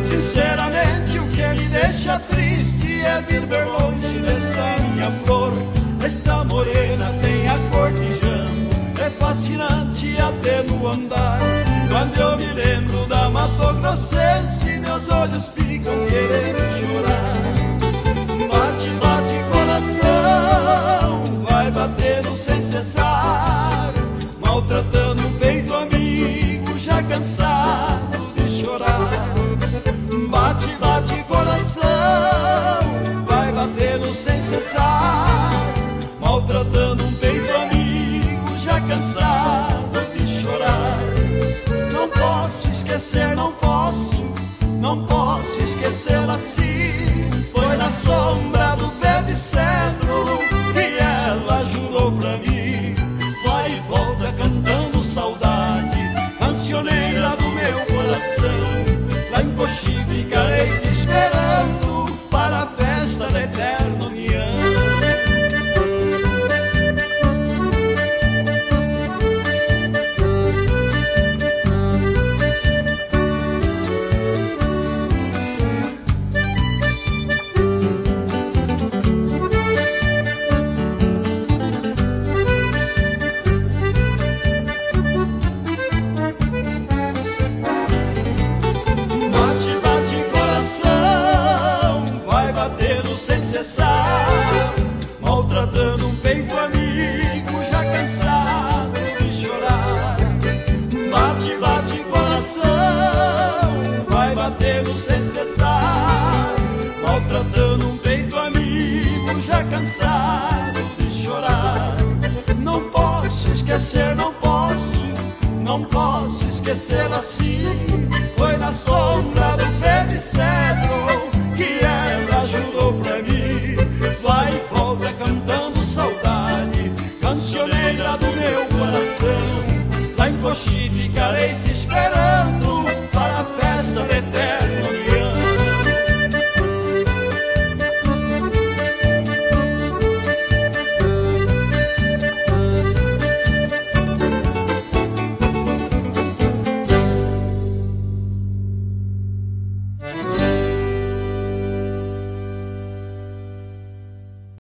Sinceramente, o que me deixa triste é viver longe desta minha flor. Esta morena tem a cor de jambo, é fascinante até no andar. Quando eu me lembro da Mato Grossense, meus olhos ficam querendo chorar. Bate, bate coração, vai batendo sem cessar, maltratando o peito amigo, já cansado de chorar. Bate, bate coração, vai batendo sem cessar, maltratando um peito amigo, já cansado de chorar. Não posso esquecer, não posso esquecer assim. Foi na sombra do pé de cedro que ela jurou pra mim. Vai e volta cantando saudade, cancioneira do meu coração. Lá em Coxi ficarei te esperando para a festa da eterna união. Sem cessar, maltratando um peito amigo, já cansado de chorar. Bate, bate coração, vai batendo sem cessar, maltratando um peito amigo, já cansado de chorar. Não posso esquecer, não posso esquecer assim. Foi na sombra do pé de cedro que ela jurou pra mim. Vai e volta cantando saudade, cancioneira do meu coração. Lá em Coxi ficarei te esperando